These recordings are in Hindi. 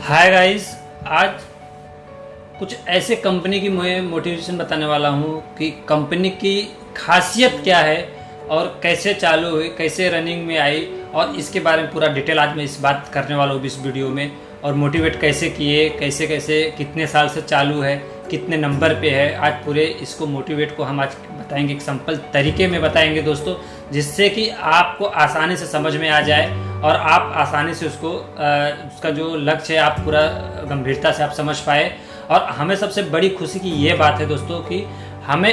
हाय गाइस, आज कुछ ऐसे कंपनी की मैं मोटिवेशन बताने वाला हूँ कि कंपनी की खासियत क्या है और कैसे चालू हुई, कैसे रनिंग में आई और इसके बारे में पूरा डिटेल आज मैं इस बात करने वाला हूँ इस वीडियो में। और मोटिवेट कैसे किए, कैसे कैसे कितने साल से चालू है, कितने नंबर पे है, आज पूरे इसको मोटिवेट को हम आज बताएंगे, एक सिंपल तरीके में बताएंगे दोस्तों, जिससे कि आपको आसानी से समझ में आ जाए और आप आसानी से उसको उसका जो लक्ष्य है आप पूरा गंभीरता से आप समझ पाए। और हमें सबसे बड़ी खुशी की ये बात है दोस्तों कि हमें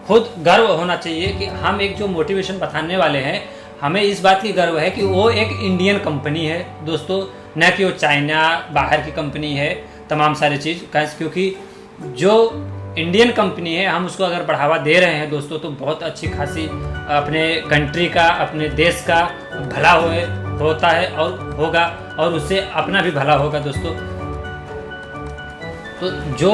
खुद गर्व होना चाहिए कि हम एक जो मोटिवेशन बताने वाले हैं, हमें इस बात की गर्व है कि वो एक इंडियन कंपनी है दोस्तों, न कि वो चाइना बाहर की कंपनी है। तमाम सारी चीज़ क्योंकि जो इंडियन कंपनी है हम उसको अगर बढ़ावा दे रहे हैं दोस्तों तो बहुत अच्छी खासी अपने कंट्री का, अपने देश का भला होता है और होगा, और उससे अपना भी भला होगा दोस्तों। तो जो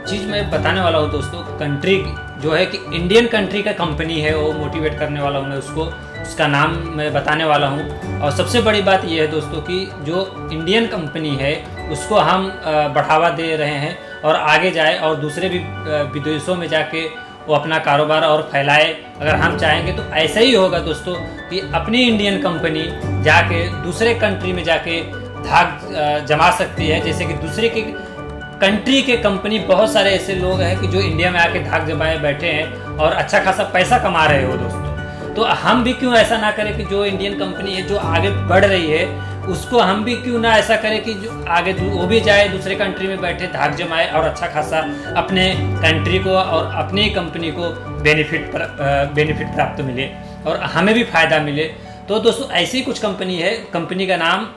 चीज़ मैं बताने वाला हूँ दोस्तों, कंट्री जो है कि इंडियन कंट्री का कंपनी है, वो मोटिवेट करने वाला हूँ मैं उसको, उसका नाम मैं बताने वाला हूँ। और सबसे बड़ी बात यह है दोस्तों कि जो इंडियन कंपनी है उसको हम बढ़ावा दे रहे हैं और आगे जाए और दूसरे भी विदेशों में जाके वो अपना कारोबार और फैलाए। अगर हम चाहेंगे तो ऐसा ही होगा दोस्तों कि अपनी इंडियन कंपनी जाके दूसरे कंट्री में जाके धाक जमा सकती है। जैसे कि दूसरे के कंट्री के कंपनी बहुत सारे ऐसे लोग हैं कि जो इंडिया में आके धाक जमाए बैठे हैं और अच्छा खासा पैसा कमा रहे हो दोस्तों। तो हम भी क्यों ऐसा ना करें कि जो इंडियन कंपनी है जो आगे बढ़ रही है उसको हम भी क्यों ना ऐसा करें कि जो आगे वो भी जाए दूसरे कंट्री में बैठे धाक जमाए और अच्छा खासा अपने कंट्री को और अपनी कंपनी को बेनिफिट प्राप्त मिले और हमें भी फायदा मिले। तो दोस्तों ऐसी ही कुछ कंपनी है, कंपनी का नाम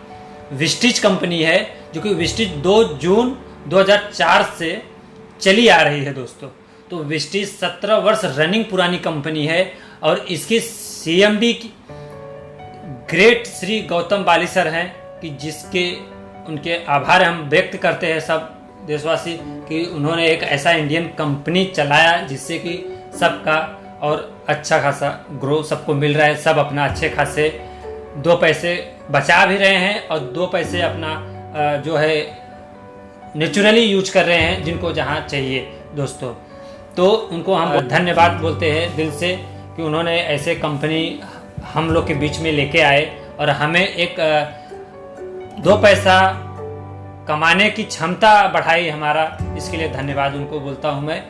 विस्टीज कंपनी है, जो कि विस्टीज 2 जून 2004 से चली आ रही है दोस्तों। तो विस्टीज 17 वर्ष रनिंग पुरानी कंपनी है और इसकी CMD ग्रेट श्री गौतम बाली सर हैं कि जिसके उनके आभार हम व्यक्त करते हैं सब देशवासी कि उन्होंने एक ऐसा इंडियन कंपनी चलाया जिससे कि सबका और अच्छा खासा ग्रो सबको मिल रहा है, सब अपना अच्छे खासे 2 पैसे बचा भी रहे हैं और 2 पैसे अपना जो है नेचुरली यूज कर रहे हैं जिनको जहाँ चाहिए दोस्तों। तो उनको हम धन्यवाद बोलते हैं दिल से कि उन्होंने ऐसे कंपनी हम लोग के बीच में लेके आए और हमें एक 2 पैसा कमाने की क्षमता बढ़ाई हमारा, इसके लिए धन्यवाद उनको बोलता हूं मैं।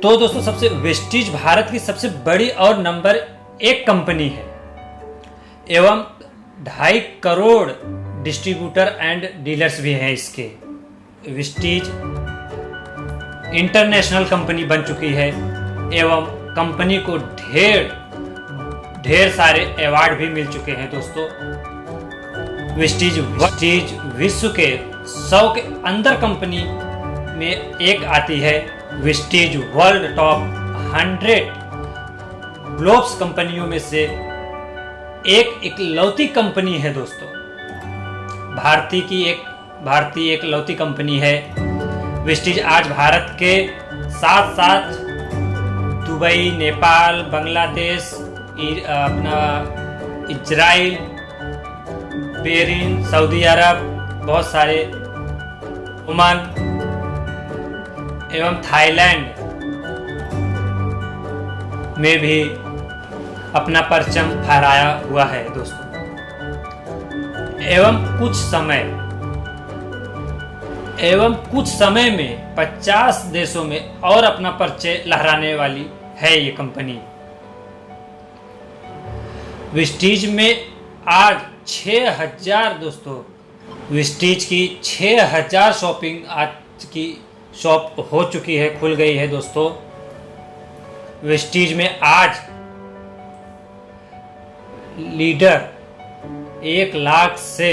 तो दोस्तों सबसे विस्टीज भारत की सबसे बड़ी और नंबर 1 कंपनी है एवं 2.5 करोड़ डिस्ट्रीब्यूटर एंड डीलर्स भी हैं इसके। विस्टीज इंटरनेशनल कंपनी बन चुकी है एवं कंपनी को ढेर सारे अवार्ड भी मिल चुके हैं दोस्तों। विस्टीज विश्व के 100 के अंदर कंपनी में एक आती है। विस्टीज वर्ल्ड टॉप 100 ग्लोब्स कंपनियों में से एक इकलौती कंपनी है दोस्तों। भारतीय एक लौती कंपनी है। विस्टीज आज भारत के साथ साथ दुबई, नेपाल, बांग्लादेश, अपना इजराइल, बहरीन, सऊदी अरब, बहुत सारे ओमान एवं थाईलैंड में भी अपना परचम फहराया हुआ है दोस्तों। एवं कुछ समय में 50 देशों में और अपना परिचय लहराने वाली है ये कंपनी। विस्टीज में आज 6000 दोस्तों, विस्टीज की 6000 शॉपिंग आज की शॉप हो चुकी है, खुल गई है दोस्तों। विस्टीज में आज लीडर 1 लाख से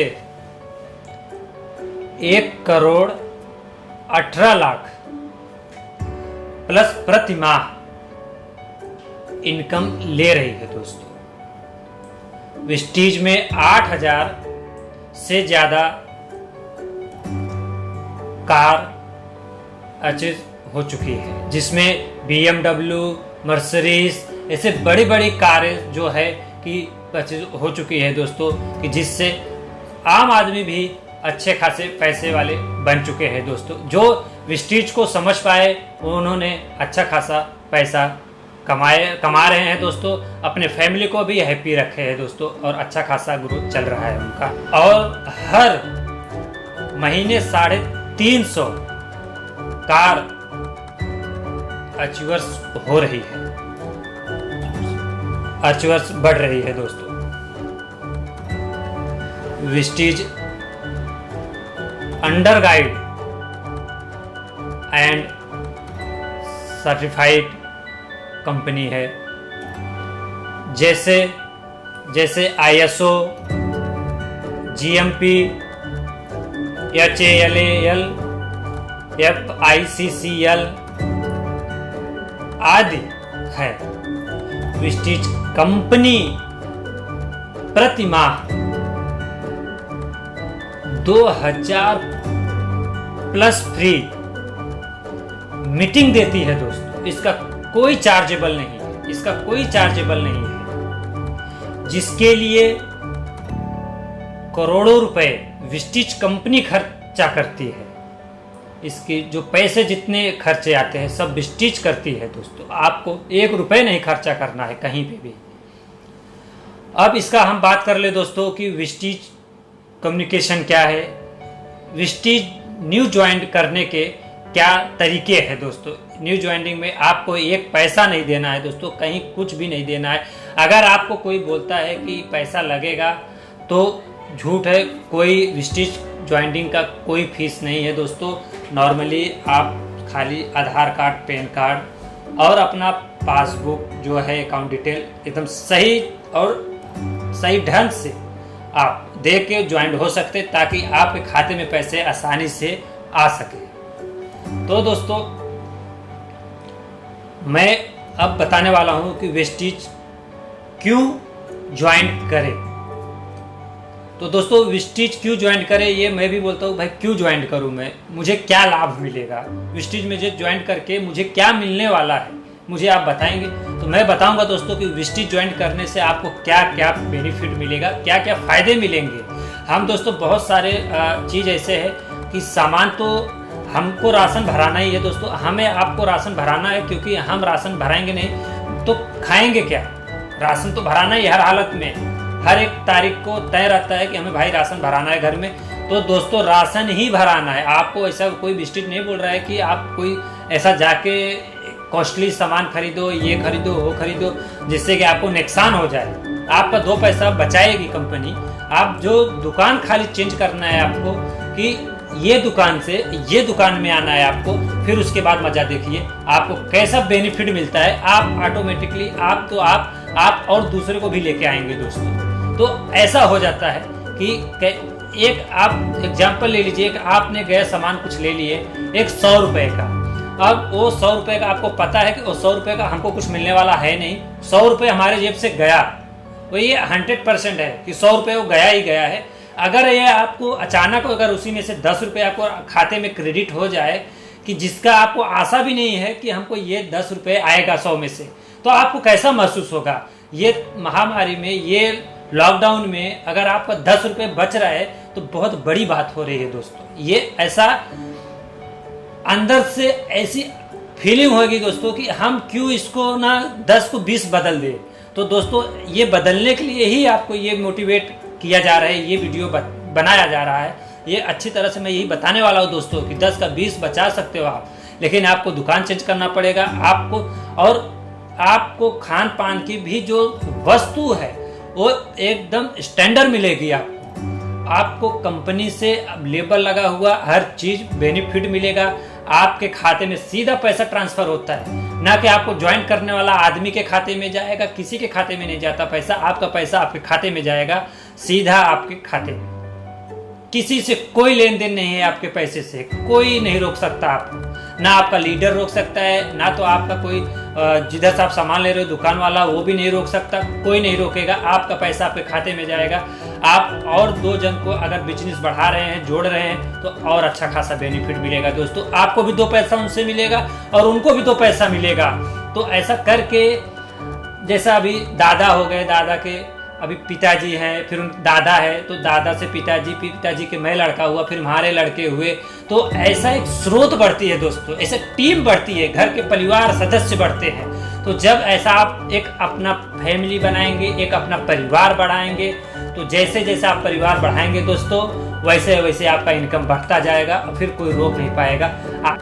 1 करोड़ 18 लाख प्लस प्रति माह इनकम ले रही है दोस्तों। विस्टीज में 8000 से ज्यादा कार अचीव हो चुकी है, जिसमें BMW, मर्सिडीज ऐसे बड़ी बड़ी कारें जो है कि हो चुकी है दोस्तों, कि जिससे आम आदमी भी अच्छे खासे पैसे वाले बन चुके हैं दोस्तों। जो विस्टीज को समझ पाए उन्होंने अच्छा खासा पैसा कमा रहे हैं दोस्तों, अपने फैमिली को भी हैप्पी रखे हैं दोस्तों, और अच्छा खासा ग्रोथ चल रहा है उनका। और हर महीने 350 कार अचीवर्स हो रही है, अचीवर्स बढ़ रही है दोस्तों। विस्टीज under guide and certified company है, जैसे ISO, GMP, HALAL, FICCL आदि है। विस्टीज कंपनी प्रति माह 2000 प्लस फ्री मीटिंग देती है दोस्तों। इसका कोई चार्जेबल नहीं है, इसका कोई चार्जेबल नहीं है, जिसके लिए करोड़ों रुपए विस्टीज कंपनी खर्चा करती है। इसके जो पैसे जितने खर्चे आते हैं सब विस्टीज करती है दोस्तों। आपको 1 रुपए नहीं खर्चा करना है कहीं पे भी। अब इसका हम बात कर ले दोस्तों कि विस्टीज कम्युनिकेशन क्या है, विस्टीज न्यू ज्वाइन करने के क्या तरीके हैं दोस्तों। न्यू ज्वाइनिंग में आपको एक पैसा नहीं देना है दोस्तों, कहीं कुछ भी नहीं देना है। अगर आपको कोई बोलता है कि पैसा लगेगा तो झूठ है। कोई विस्टीज ज्वाइनिंग का कोई फीस नहीं है दोस्तों। नॉर्मली आप खाली आधार कार्ड, पैन कार्ड और अपना पासबुक जो है अकाउंट डिटेल एकदम सही और सही ढंग से आप दे के ज्वाइन हो सकते, ताकि आपके खाते में पैसे आसानी से आ सके। तो दोस्तों मैं अब बताने वाला हूं कि विस्टीज क्यों ज्वाइन करें। तो दोस्तों विस्टीज क्यों ज्वाइन करें ये मैं भी बोलता हूं, भाई क्यों ज्वाइन करूं मैं, मुझे क्या लाभ मिलेगा, विस्टीज में ज्वाइन करके मुझे क्या मिलने वाला है, मुझे आप बताएंगे। तो मैं बताऊंगा दोस्तों कि विस्टीज ज्वाइन करने से आपको क्या क्या बेनिफिट मिलेगा, क्या क्या फायदे मिलेंगे। हम दोस्तों बहुत सारे चीज़ ऐसे है कि सामान तो हमको राशन भराना ही है दोस्तों, हमें आपको राशन भराना है, क्योंकि हम राशन भराएंगे नहीं तो खाएंगे क्या। राशन तो भराना ही हर हालत में, हर एक तारीख को तय रहता है कि हमें भाई राशन भराना है घर में। तो दोस्तों राशन ही भराना है आपको। ऐसा कोई विस्टीज नहीं बोल रहा है कि आप कोई ऐसा जाके कॉस्टली सामान खरीदो, ये खरीदो, वो खरीदो, जिससे कि आपको नुकसान हो जाए। आपका 2 पैसा बचाएगी कंपनी। आप जो दुकान खाली चेंज करना है आपको कि ये दुकान से ये दुकान में आना है आपको, फिर उसके बाद मजा देखिए आपको कैसा बेनिफिट मिलता है। आप ऑटोमेटिकली आप और दूसरे को भी लेके आएंगे दोस्तों। तो ऐसा हो जाता है कि एक आप एग्जाम्पल ले लीजिए, एक आपने गए सामान कुछ ले लिए, एक 100 रुपए का। अब वो 100 रुपए का आपको पता है कि वो 100 रुपए का हमको कुछ मिलने वाला है नहीं, 100 रुपए हमारे जेब से गया, वो ये 100% है कि 100 रुपए वो गया ही गया है। अगर ये आपको अचानक अगर उसी में से 10 रुपये आपको खाते में क्रेडिट हो जाए, कि जिसका आपको आशा भी नहीं है कि हमको ये 10 रुपये आएगा 100 में से, तो आपको कैसा महसूस होगा। ये महामारी में, ये लॉकडाउन में अगर आपका 10 रुपये बच रहा है तो बहुत बड़ी बात हो रही है दोस्तों। ये ऐसा अंदर से ऐसी फीलिंग होगी दोस्तों कि हम क्यों इसको ना 10 को 20 बदल दे। तो दोस्तों ये बदलने के लिए ही आपको ये मोटिवेट किया जा रहा है, ये वीडियो बनाया जा रहा है। ये अच्छी तरह से मैं यही बताने वाला हूँ दोस्तों कि 10 का 20 बचा सकते हो आप, लेकिन आपको दुकान चेंज करना पड़ेगा आपको। और आपको खान पान की भी जो वस्तु है वो एकदम स्टैंडर्ड मिलेगी आपको कंपनी से लेबल लगा हुआ हर चीज बेनिफिट मिलेगा। आपके खाते में सीधा पैसा ट्रांसफर होता है, ना कि आपको ज्वाइन करने वाला आदमी के खाते में जाएगा, किसी के खाते में नहीं जाता पैसा। आपका पैसा आपके खाते में जाएगा, सीधा आपके खाते में। किसी से कोई लेन देन नहीं है, आपके पैसे से कोई नहीं रोक सकता आपको, ना आपका लीडर रोक सकता है, ना तो आपका कोई जिधर से आप सामान ले रहे हो दुकान वाला वो भी नहीं रोक सकता, कोई नहीं रोकेगा। आपका पैसा आपके खाते में जाएगा। आप और 2 जन को अगर बिजनेस बढ़ा रहे हैं, जोड़ रहे हैं, तो और अच्छा खासा बेनिफिट मिलेगा दोस्तों। आपको भी 2 पैसा उनसे मिलेगा और उनको भी 2 पैसा मिलेगा। तो ऐसा करके, जैसा अभी दादा हो गए, दादा के अभी पिताजी है, फिर दादा है, तो दादा से पिताजी, पिताजी के मैं लड़का हुआ, फिर हमारे लड़के हुए, तो ऐसा एक स्रोत बढ़ती है दोस्तों, ऐसा टीम बढ़ती है, घर के परिवार सदस्य बढ़ते हैं। तो जब ऐसा आप एक अपना फैमिली बनाएंगे, एक अपना परिवार बढ़ाएंगे, तो जैसे जैसे आप परिवार बढ़ाएंगे दोस्तों, वैसे वैसे आपका इनकम बढ़ता जाएगा और फिर कोई रोक नहीं पाएगा।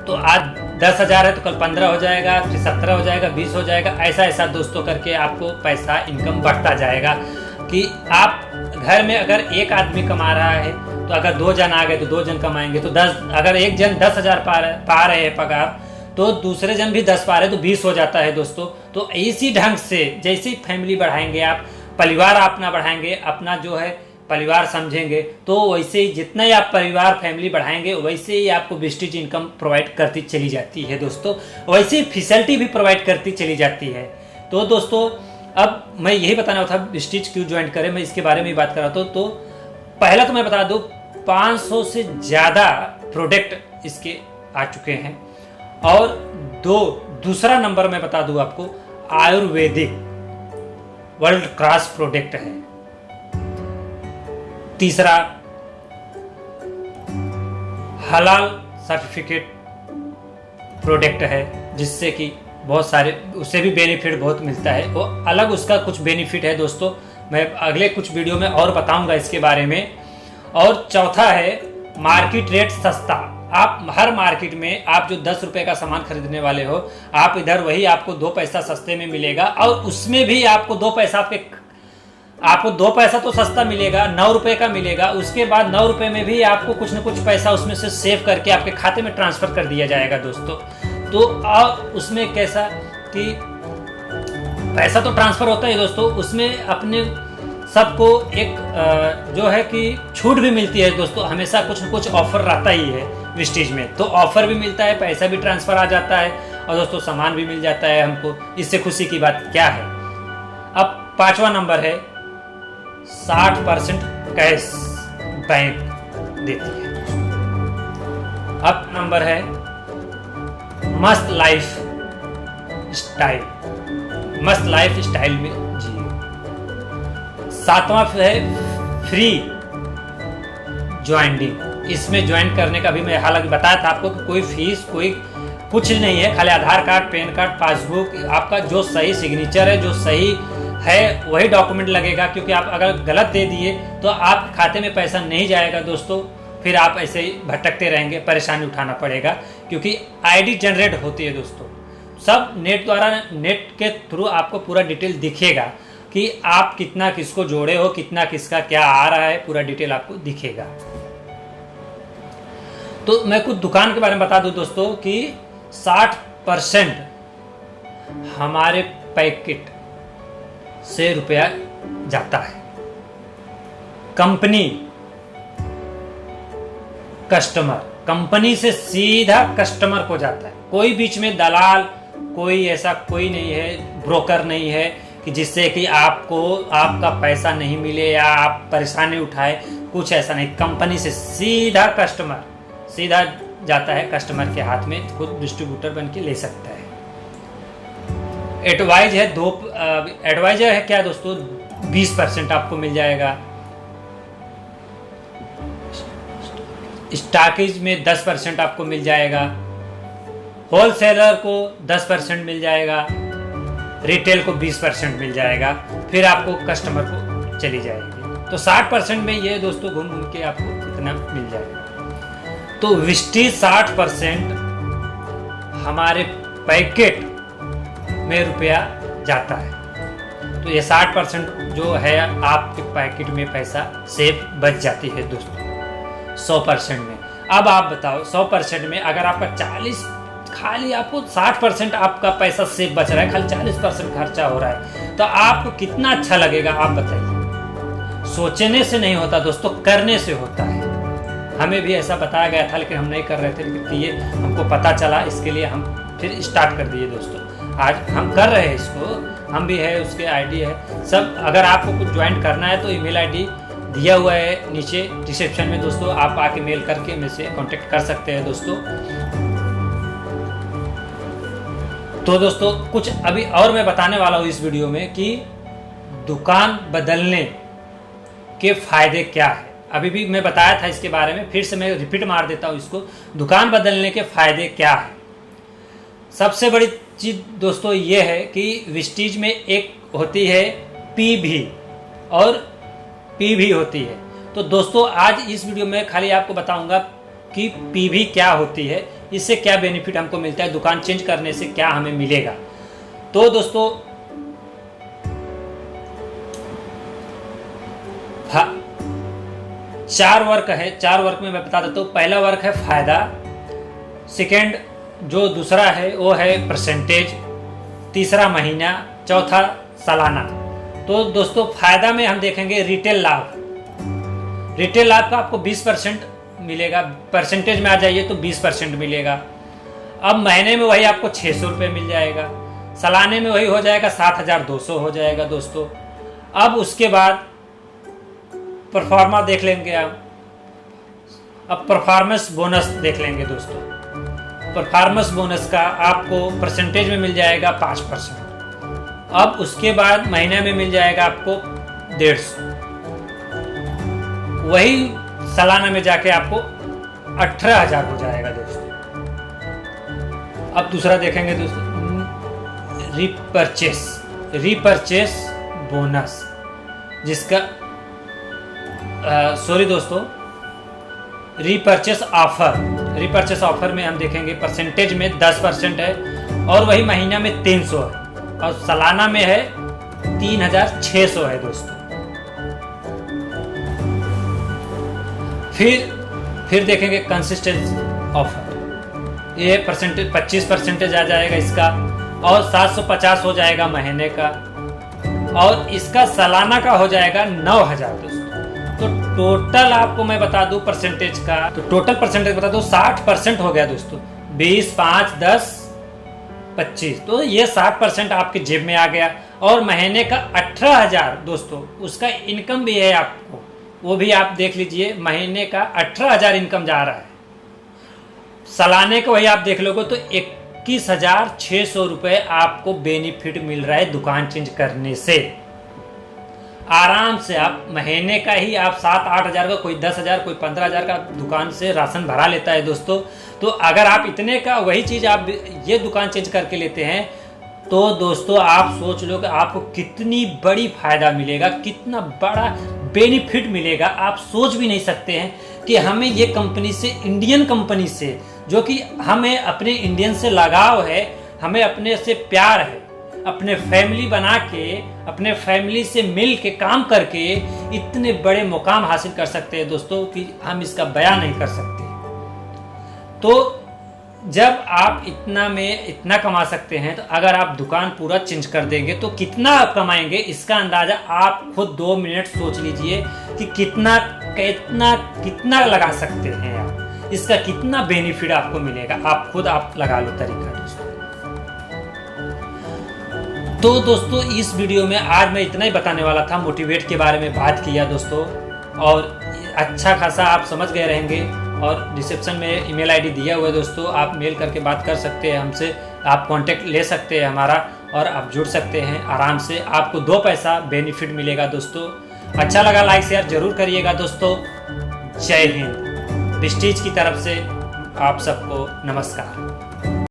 तो आज 10,000 है तो कल 15 हो जाएगा, फिर 17 हो जाएगा, 20 हो जाएगा, ऐसा ऐसा दोस्तों करके आपको पैसा इनकम बढ़ता जाएगा। कि आप घर में अगर एक आदमी कमा रहा है, तो अगर 2 जन आ गए तो 2 जन कमाएंगे, तो 10, अगर एक जन 10,000 पा रहे हैं पगार, तो दूसरे जन भी 10 पा रहे तो 20 हो जाता है दोस्तों। तो इसी ढंग से जैसे ही फैमिली बढ़ाएंगे आप, परिवार अपना बढ़ाएंगे, अपना जो है परिवार समझेंगे, तो वैसे ही जितना ही आप परिवार फैमिली बढ़ाएंगे, वैसे ही आपको वेस्टेज इनकम प्रोवाइड करती चली जाती है दोस्तों, वैसे ही फैसिलिटी भी प्रोवाइड करती चली जाती है। तो दोस्तों अब मैं यही बताना था वेस्टेज क्यों ज्वाइन करें, मैं इसके बारे में ही बात कर रहा था। तो पहला तो मैं बता दूं 500 से ज़्यादा प्रोडक्ट इसके आ चुके हैं, और दूसरा नंबर मैं बता दूं आपको, आयुर्वेदिक वर्ल्ड क्लास प्रोडक्ट है। तीसरा हलाल सर्टिफिकेट प्रोडक्ट है, जिससे कि बहुत सारे उससे भी बेनिफिट बहुत मिलता है, वो अलग उसका कुछ बेनिफिट है दोस्तों, मैं अगले कुछ वीडियो में और बताऊंगा इसके बारे में। और चौथा है मार्केट रेट सस्ता। आप हर मार्केट में आप जो 10 रुपए का सामान खरीदने वाले हो, आप इधर वही आपको 2 पैसा सस्ते में मिलेगा, और उसमें भी आपको 2 पैसा आपको 2 पैसा तो सस्ता मिलेगा, 9 रुपए का मिलेगा। उसके बाद 9 रुपए में भी आपको कुछ न कुछ पैसा उसमें से सेव करके आपके खाते में ट्रांसफर कर दिया जाएगा दोस्तों। तो उसमें कैसा कि पैसा तो ट्रांसफर होता है दोस्तों, उसमें अपने सबको एक जो है कि छूट भी मिलती है दोस्तों, हमेशा कुछ न कुछ ऑफर रहता ही है वेस्टेज में, तो ऑफर भी मिलता है, पैसा भी ट्रांसफर आ जाता है, और दोस्तों सामान भी मिल जाता है हमको। इससे खुशी की बात क्या है। अब 5वां नंबर है 60% कैश बैंक देती है। अब नंबर है मस्त लाइफ स्टाइल, मस्त लाइफ स्टाइल में जिए। 7वां है फ्री ज्वाइनिंग। इसमें ज्वाइन करने का भी मैं हालांकि बताया था आपको कि कोई फीस कोई कुछ नहीं है, खाली आधार कार्ड, पैन कार्ड, पासबुक, आपका जो सही सिग्नेचर है, जो सही है वही डॉक्यूमेंट लगेगा, क्योंकि आप अगर गलत दे दिए तो आप खाते में पैसा नहीं जाएगा दोस्तों, फिर आप ऐसे ही भटकते रहेंगे, परेशानी उठाना पड़ेगा, क्योंकि आईडी जनरेट होती है दोस्तों, सब नेट द्वारा, नेट के थ्रू आपको पूरा डिटेल दिखेगा कि आप कितना किसको जोड़े हो, कितना किसका क्या आ रहा है, पूरा डिटेल आपको दिखेगा। तो मैं कुछ दुकान के बारे में बता दूं दोस्तों कि 60% हमारे पैकेट से रुपया जाता है, कंपनी कस्टमर, कंपनी से सीधा कस्टमर को जाता है, कोई बीच में दलाल, कोई ऐसा कोई नहीं है, ब्रोकर नहीं है कि जिससे कि आपको आपका पैसा नहीं मिले या आप परेशानी उठाए, कुछ ऐसा नहीं। कंपनी से सीधा कस्टमर सीधा जाता है कस्टमर के हाथ में, खुद डिस्ट्रीब्यूटर बन के ले सकता है। एडवाइज है एडवाइजर है क्या दोस्तों, 20% आपको मिल जाएगा। स्टॉकेज में 10% आपको मिल जाएगा, होलसेलर को 10% मिल जाएगा, रिटेल को 20% मिल जाएगा, फिर आपको कस्टमर को चली जाएगी। तो 60% में ये दोस्तों घूम घूम के आपको इतना मिल जाएगा। तो वेस्टेज 60% हमारे पैकेट में रुपया जाता है, तो ये 60% जो है आपके पैकेट में पैसा सेफ बच जाती है दोस्तों 100% में। अब आप बताओ 100% में अगर आपका 40 खाली आपको 60% आपका पैसा सेफ बच रहा है, खाली 40% खर्चा हो रहा है, तो आपको कितना अच्छा लगेगा आप बताइए। सोचने से नहीं होता दोस्तों, करने से होता है। हमें भी ऐसा बताया गया था लेकिन हम नहीं कर रहे थे, लेकिन ये हमको पता चला, इसके लिए हम फिर स्टार्ट कर दिए दोस्तों। आज हम कर रहे हैं इसको, हम भी है, उसके आईडी है सब। अगर आपको कुछ ज्वाइन करना है तो ईमेल आईडी दिया हुआ है नीचे डिस्क्रिप्शन में दोस्तों, आप आके मेल करके मेरे से कांटेक्ट कर सकते हैं दोस्तों। तो दोस्तों कुछ अभी और मैं बताने वाला हूँ इस वीडियो में कि दुकान बदलने के फायदे क्या है। अभी भी मैं बताया था इसके बारे में, फिर से मैं रिपीट मार देता हूँ इसको। दुकान बदलने के फायदे क्या है। सबसे बड़ी चीज़ दोस्तों ये है कि विस्टीज में एक होती है पीवी और पीवी होती है। तो दोस्तों आज इस वीडियो में खाली आपको बताऊंगा कि पीवी क्या होती है, इससे क्या बेनिफिट हमको मिलता है, दुकान चेंज करने से क्या हमें मिलेगा। तो दोस्तों चार वर्क है, चार वर्क में मैं बता देता हूँ। पहला वर्क है फायदा, सेकेंड जो दूसरा है वो है परसेंटेज, तीसरा महीना, चौथा सालाना। तो दोस्तों फायदा में हम देखेंगे रिटेल लाभ। रिटेल लाभ का आपको 20% मिलेगा, परसेंटेज में आ जाइए तो 20% मिलेगा। अब महीने में वही आपको 600 रुपये मिल जाएगा, सालाने में वही हो जाएगा 7200 हो जाएगा दोस्तों। अब उसके बाद परफॉर्मा देख लेंगे आप। अब परफॉर्मेंस बोनस देख लेंगे दोस्तों। परफॉर्मेंस बोनस का आपको परसेंटेज में मिल जाएगा 5%। अब उसके बाद महीने में मिल जाएगा आपको 150, वही सालाना में जाके आपको 18,000 हो जाएगा दोस्तों। अब दूसरा देखेंगे दोस्तों रीपरचेस बोनस, जिसका सॉरी दोस्तों रीपरचेस ऑफर में हम देखेंगे परसेंटेज में 10% है और वही महीना में 300 है और सालाना में है 3,600 है दोस्तों। फिर देखेंगे कंसिस्टेंसी ऑफर, ये परसेंटेज 25% आ जाएगा इसका और 750 हो जाएगा महीने का और इसका सालाना का हो जाएगा 9,000 दोस्तों। तो टोटल आपको मैं बता दूं परसेंटेज का, तो टोटल परसेंटेज बता दूं 60% हो गया दोस्तों। 20, 5, 10, 25, तो ये 60% आपके जेब में आ गया। और महीने का 18,000 दोस्तों उसका इनकम भी है आपको, वो भी आप देख लीजिए। महीने का 18,000 इनकम जा रहा है, सालाने का वही आप देख लोगे तो 21,600 रुपये आपको बेनिफिट मिल रहा है दुकान चेंज करने से। आराम से आप महीने का ही आप 7-8 हज़ार का, कोई 10,000, कोई 15,000 का दुकान से राशन भरा लेता है दोस्तों। तो अगर आप इतने का वही चीज़ आप ये दुकान चेंज करके लेते हैं तो दोस्तों आप सोच लो कि आपको कितनी बड़ी फायदा मिलेगा, कितना बड़ा बेनिफिट मिलेगा। आप सोच भी नहीं सकते हैं कि हमें ये कंपनी से, इंडियन कंपनी से, जो कि हमें अपने इंडियन से लगाव है, हमें अपने से प्यार है, अपने फैमिली बना के, अपने फैमिली से मिल के काम करके इतने बड़े मुकाम हासिल कर सकते हैं दोस्तों कि हम इसका बयान नहीं कर सकते। तो जब आप इतना में इतना कमा सकते हैं तो अगर आप दुकान पूरा चेंज कर देंगे तो कितना आप कमाएंगे, इसका अंदाजा आप खुद 2 मिनट सोच लीजिए कि कितना कितना कितना लगा सकते हैं आप, इसका कितना बेनिफिट आपको मिलेगा। आप खुद आप लगा लो तरीका दोस्तों। तो दोस्तों इस वीडियो में आज मैं इतना ही बताने वाला था, मोटिवेट के बारे में बात किया दोस्तों, और अच्छा खासा आप समझ गए रहेंगे। और डिस्क्रिप्शन में ईमेल आईडी दिया हुआ है दोस्तों, आप मेल करके बात कर सकते हैं हमसे, आप कांटेक्ट ले सकते हैं हमारा और आप जुड़ सकते हैं आराम से। आपको 2 पैसा बेनिफिट मिलेगा दोस्तों। अच्छा लगा लाइक शेयर जरूर करिएगा दोस्तों। जय हिंद। विस्टीज की तरफ से आप सबको नमस्कार।